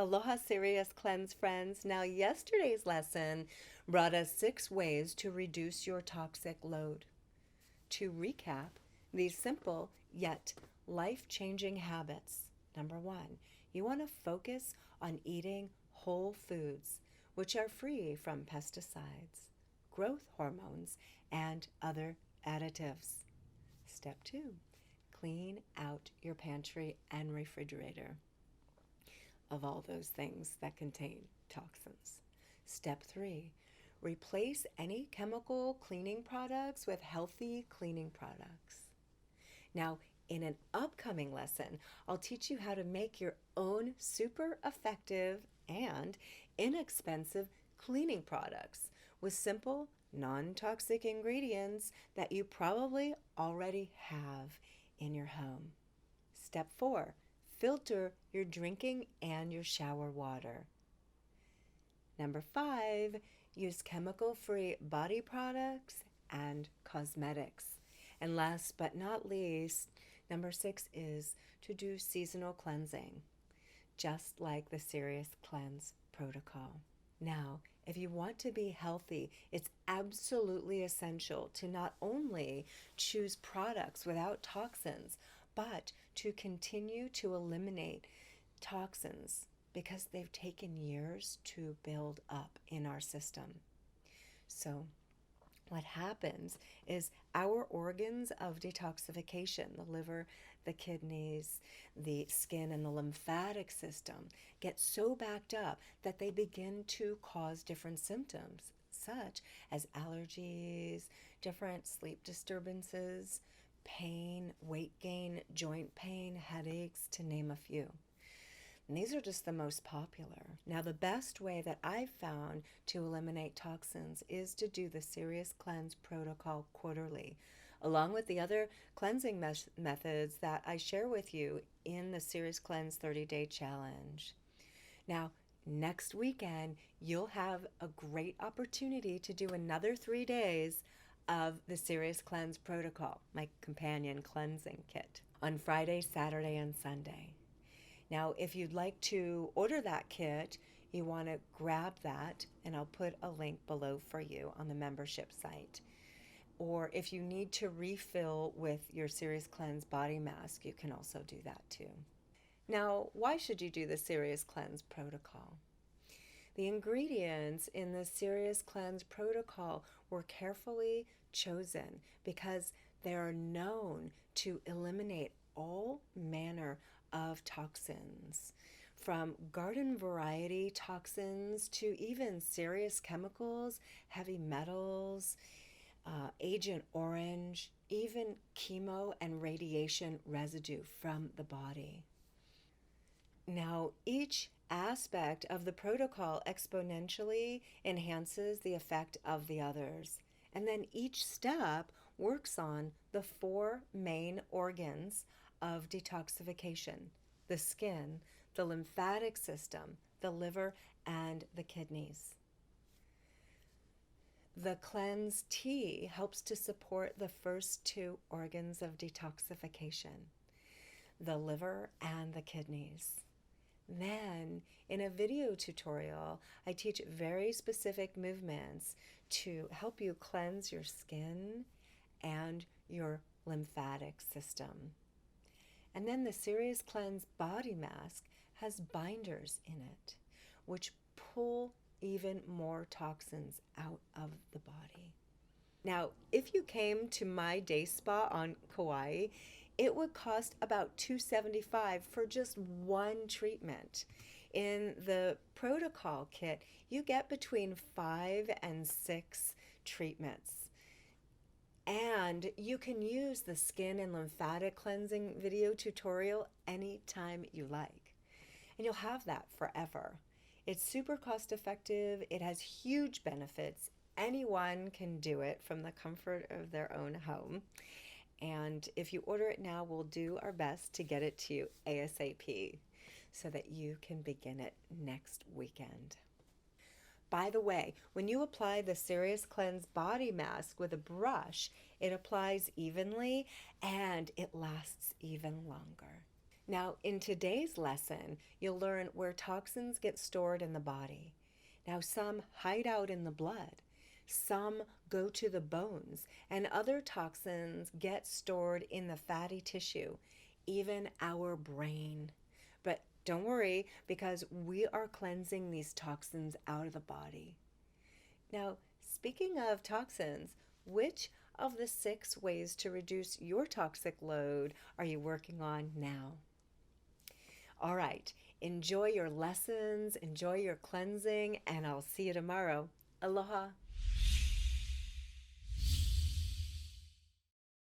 Aloha Serious Cleanse friends. Now, yesterday's lesson brought us 6 ways to reduce your toxic load. To recap, these simple yet life-changing habits. Number 1, you want to focus on eating whole foods, which are free from pesticides, growth hormones, and other additives. Step 2, clean out your pantry and refrigerator of all those things that contain toxins. Step 3, replace any chemical cleaning products with healthy cleaning products. Now, in an upcoming lesson, I'll teach you how to make your own super effective and inexpensive cleaning products with simple, non-toxic ingredients that you probably already have in your home. Step 4, filter your drinking and your shower water. Number 5, use chemical-free body products and cosmetics. And last but not least, number 6 is to do seasonal cleansing, just like the Serious Cleanse protocol. Now, if you want to be healthy, it's absolutely essential to not only choose products without toxins, but to continue to eliminate toxins because they've taken years to build up in our system. So what happens is our organs of detoxification, the liver, the kidneys, the skin, and the lymphatic system, get so backed up that they begin to cause different symptoms, such as allergies, different sleep disturbances, pain, weight gain, joint pain, headaches, to name a few. And these are just the most popular. Now, the best way that I've found to eliminate toxins is to do the Serious Cleanse protocol quarterly, along with the other cleansing methods that I share with you in the Serious Cleanse 30-day challenge. Now, next weekend, you'll have a great opportunity to do another 3 days of the Serious Cleanse protocol, my companion cleansing kit, on Friday, Saturday, and Sunday. Now, if you'd like to order that kit, you want to grab that, and I'll put a link below for you on the membership site. Or if you need to refill with your Serious Cleanse body mask, you can also do that too. Now, why should you do the Serious Cleanse protocol? The ingredients in the Serious Cleanse protocol were carefully chosen because they are known to eliminate all manner of toxins, from garden variety toxins to even serious chemicals, heavy metals, Agent Orange, even chemo and radiation residue from the body. Now, each aspect of the protocol exponentially enhances the effect of the others. And then each step works on the 4 main organs of detoxification: the skin, the lymphatic system, the liver, and the kidneys. The cleanse tea helps to support the first 2 organs of detoxification, the liver and the kidneys. Then, in a video tutorial, I teach very specific movements to help you cleanse your skin and your lymphatic system. And then the Serious Cleanse body mask has binders in it, which pull even more toxins out of the body. Now, if you came to my day spa on Kauai, it would cost about $275 for just 1 treatment. In the protocol kit, you get between 5 and 6 treatments. And you can use the skin and lymphatic cleansing video tutorial anytime you like. And you'll have that forever. It's super cost effective. It has huge benefits. Anyone can do it from the comfort of their own home. And if you order it now, we'll do our best to get it to you ASAP so that you can begin it next weekend. By the way, when you apply the Serious Cleanse body mask with a brush, it applies evenly and it lasts even longer. Now, in today's lesson, you'll learn where toxins get stored in the body. Now, some hide out in the blood, some go to the bones, and other toxins get stored in the fatty tissue, even our brain. But don't worry, because we are cleansing these toxins out of the body. Now, speaking of toxins, which of the 6 ways to reduce your toxic load are you working on now? All right, enjoy your lessons, enjoy your cleansing, and I'll see you tomorrow. Aloha.